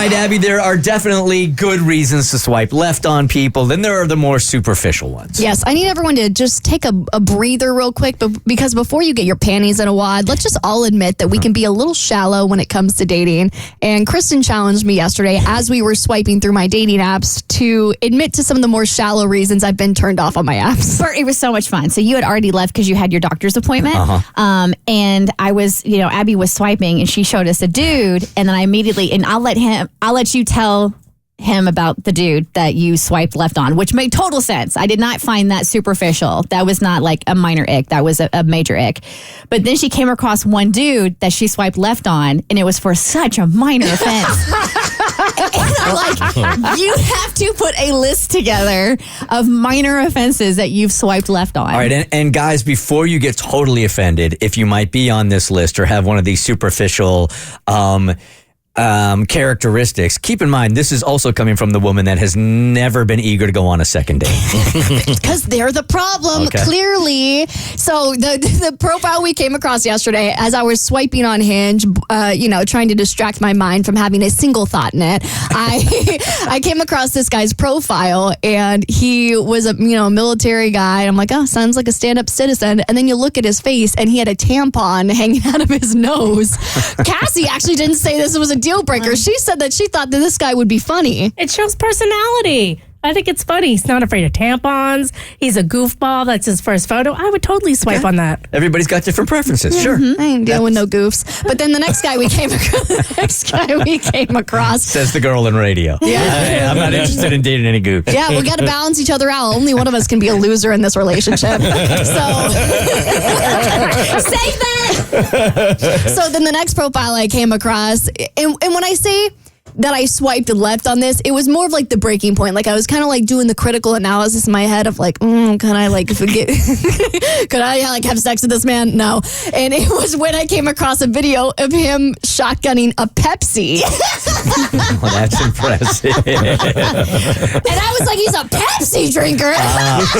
right, Abby, there are definitely good reasons to swipe left on people. Then there are the more superficial ones. Yes, I need everyone to just take a breather real quick, because before you get your panties in a wad, let's just all admit that we can be a little shallow when it comes to dating. And Kristen challenged me yesterday as we were swiping through my dating apps to admit to some of the more shallow reasons I've been turned off on my apps. Bert, it was so much fun. So you had already left because you had your doctor's appointment. And I was, Abby was swiping and she showed us a dude. And then I immediately, and I'll let you tell him about the dude that you swiped left on, which made total sense. I did not find that superficial. That was not like a minor ick. That was a major ick. But then she came across one dude that she swiped left on, and it was for such a minor offense. And I'm like, you have to put a list together of minor offenses that you've swiped left on. All right, and guys, before you get totally offended, if you might be on this list or have one of these superficial characteristics, keep in mind this is also coming from the woman that has never been eager to go on a second date. Because they're the problem, clearly. So the profile we came across yesterday, as I was swiping on Hinge, trying to distract my mind from having a single thought in it, I came across this guy's profile, and he was a military guy. And I'm like, oh, sounds like a stand-up citizen. And then you look at his face, and he had a tampon hanging out of his nose. Cassie actually didn't say this was a deal breaker. She said that she thought that this guy would be funny. It shows personality. I think it's funny. He's not afraid of tampons. He's a goofball. That's his first photo. I would totally swipe on that. Everybody's got different preferences. Sure. I ain't dealing with no goofs. But then the next guy we came across. Says the girl in radio. Yeah. I'm not interested in dating any goofs. Yeah, we got to balance each other out. Only one of us can be a loser in this relationship. So Say that. So then the next profile I came across, and when I say that I swiped left on this, it was more of like the breaking point. Like I was kind of like doing the critical analysis in my head of like, can I like forget? Could I like have sex with this man? No. And it was when I came across a video of him shotgunning a Pepsi. Well, that's impressive. And I was like, he's a Pepsi drinker.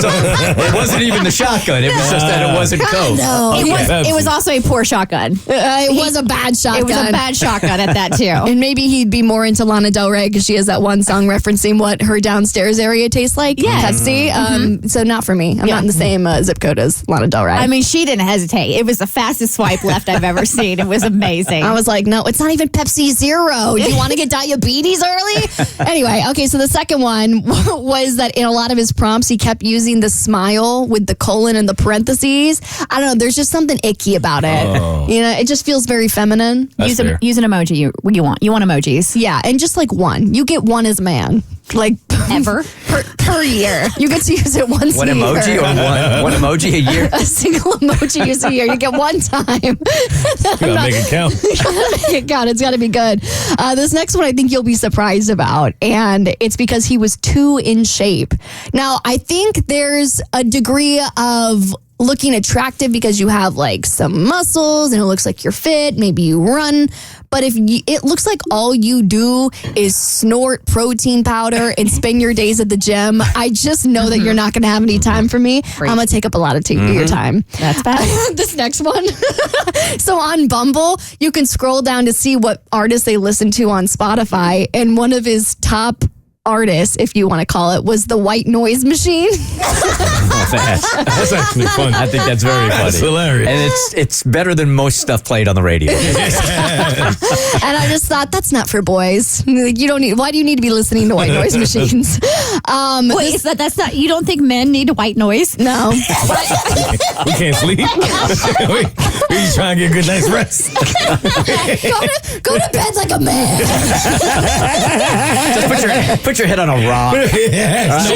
So it wasn't even the shotgun. It was just that it wasn't Coke. No. It was also a poor shotgun. It was a bad shotgun. It was a bad shotgun at that too. And maybe he'd be more into Lana Del Rey because she has that one song referencing what her downstairs area tastes like. Yeah. Pepsi. So not for me. I'm not in the same zip code as Lana Del Rey. I mean, she didn't hesitate. It was the fastest swipe left I've ever seen. It was amazing. I was like, no, it's not even Pepsi Zero. Do you want to get diabetes early? Anyway, okay, so the second one was that in a lot of his prompts, he kept using the smile with the colon and the parentheses. I don't know, there's just something icky about it. Oh. It just feels very feminine. Use an emoji you want. You want emojis. Yeah, and just like one. You get one as a man. Like Ever? per year. You get to use it once One a year. emoji or one emoji a year? A single emoji use a year. You get one time. You gotta make it count. God, it's got to be good. This next one I think you'll be surprised about, and it's because he was too in shape. Now, I think there's a degree of looking attractive because you have like some muscles and it looks like you're fit. Maybe you run. But if it looks like all you do is snort protein powder and spend your days at the gym, I just know that you're not going to have any time for me. I'm going to take up a lot of your time. That's bad. This next one. So on Bumble, you can scroll down to see what artists they listen to on Spotify. And one of his top artists, if you want to call it, was the White Noise Machine. That's actually fun. I think that's very funny. That's hilarious. And it's better than most stuff played on the radio. And I just thought, that's not for boys. Like, why do you need to be listening to White Noise Machines? Wait, that's not, you don't think men need white noise? No. We can't sleep. we just trying to get a good night's rest. Go to bed like a man. Just put your head on a rock. No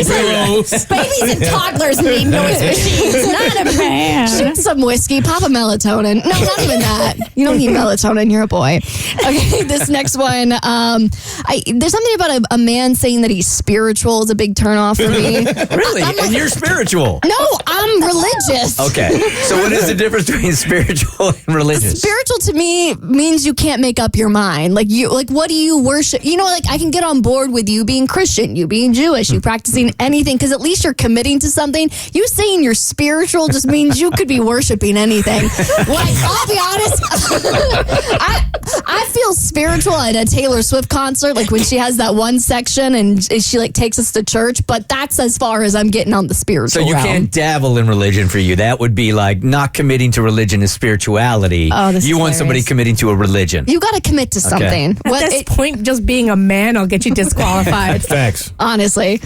pillows. Babies and toddlers need noise machines, not a man. Shoot some whiskey, pop a melatonin. No, not even that. You don't need melatonin. You're a boy. Okay, this next one. There's something about a man saying that he's spiritual is a big turnoff for me. Really? And you're spiritual? No, I'm religious. Okay. So what is the difference between spiritual and religious? Spiritual to me means you can't make up your mind. Like what do you worship? Like I can get on board with you being being Christian, you being Jewish, you practicing anything, because at least you're committing to something. You saying you're spiritual just means you could be worshiping anything. Like, I'll be honest, I feel spiritual at a Taylor Swift concert, like when she has that one section and she like takes us to church, but that's as far as I'm getting on the spiritual So you realm. can't dabble in religion for you. That would be like not committing to religion is spirituality. Oh, this you is want somebody hilarious. committing to a religion. You got to commit to something. At this point, just being a man will get you disqualified. Facts. Honestly.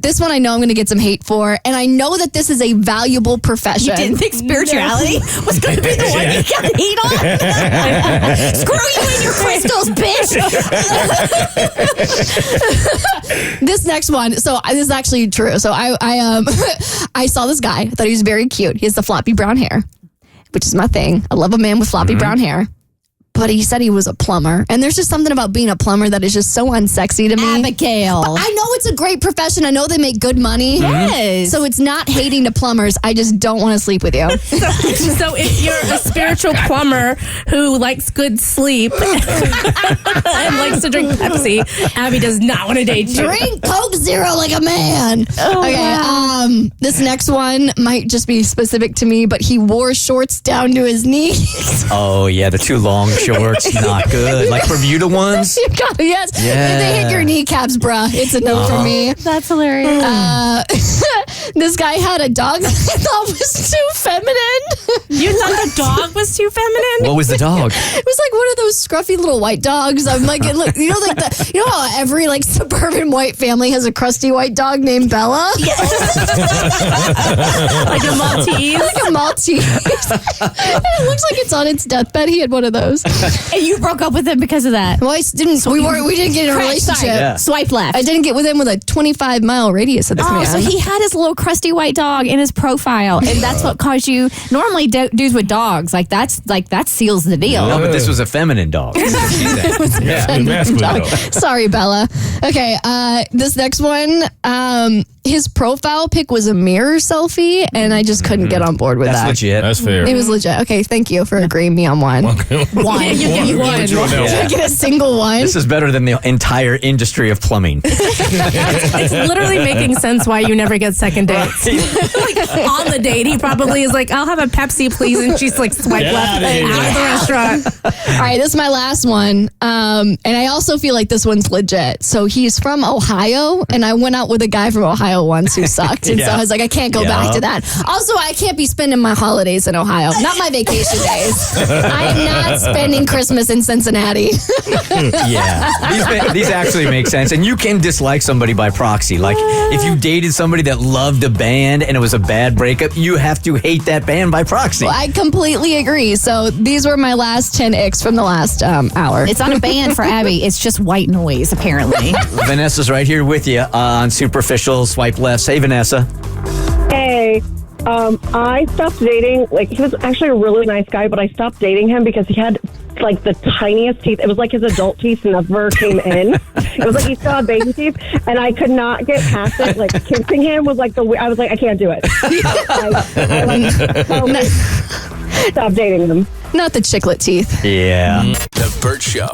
This one I know I'm going to get some hate for, and I know that this is a valuable profession. You didn't think spirituality was going to be the one you got heat on? Screw you and your crystals, bitch. This next one, so this is actually true. So I saw this guy. I thought he was very cute. He has the floppy brown hair, which is my thing. I love a man with floppy brown hair. But he said he was a plumber. And there's just something about being a plumber that is just so unsexy to me. Abigail. But I know it's a great profession. I know they make good money. Yes. So it's not hating to plumbers. I just don't want to sleep with you. So if you're a spiritual plumber who likes good sleep and likes to drink Pepsi, Abby does not want to date you. Drink Coke Zero like a man. Okay. This next one might just be specific to me, but he wore shorts down to his knees. Oh, yeah, the too long shorts, not good. Like Bermuda ones? You got it, yes. Yeah. If they hit your kneecaps, bruh, it's a no for me. That's hilarious. This guy had a dog that I thought was too feminine. You thought the dog was too feminine? What was the dog? It was like one of those scruffy little white dogs. I'm like, it look, you know, like you know how every like suburban white family has a crusty white dog named Bella? Like a Maltese? Like a Maltese. And it looks like it's on its deathbed. He had one of those. And you broke up with him because of that. Well, we didn't get in a relationship. Yeah. Swipe left. I didn't get with him with a 25-mile radius of this man. So he had his little crusty white dog in his profile, and that's what caused you. Normally, dudes with dogs that seals the deal. No, but this was a feminine dog. Yeah, masculine Dog. dog. Sorry, Bella. Okay, this next one, his profile pic was a mirror selfie, and I just couldn't get on board with That's that. legit. That's fair. It was legit. Okay, thank you for agreeing me on one. One. You get one. Did I get a single one? This is better than the entire industry of plumbing. It's literally making sense why you never get second dates. Like on the date, he probably is like, I'll have a Pepsi, please. And she's like, swipe left out of the restaurant. All right, this is my last one. And I also feel like this one's legit. So he's from Ohio, and I went out with a guy from Ohio once who sucked. And so I was like, I can't go back to that. Also, I can't be spending my holidays in Ohio. Not my vacation days. I am not spending Christmas in Cincinnati. Yeah. These actually make sense. And you can dislike somebody by proxy. Like, if you dated somebody that loved a band and it was a bad breakup, you have to hate that band by proxy. I completely agree. So these were my last 10 icks from the last hour. It's on a band for Abby. It's just white noise, apparently. Vanessa's right here with you on Superficial Swipe Left. Hey, Vanessa. Hey, I stopped dating. Like, he was actually a really nice guy, but I stopped dating him because he had like the tiniest teeth. It was like his adult teeth never came in. It was like he still had baby teeth, and I could not get past it. Like, kissing him was like I was like, I can't do it. I stopped dating him. Not the chiclet teeth. Yeah. The Bert Show.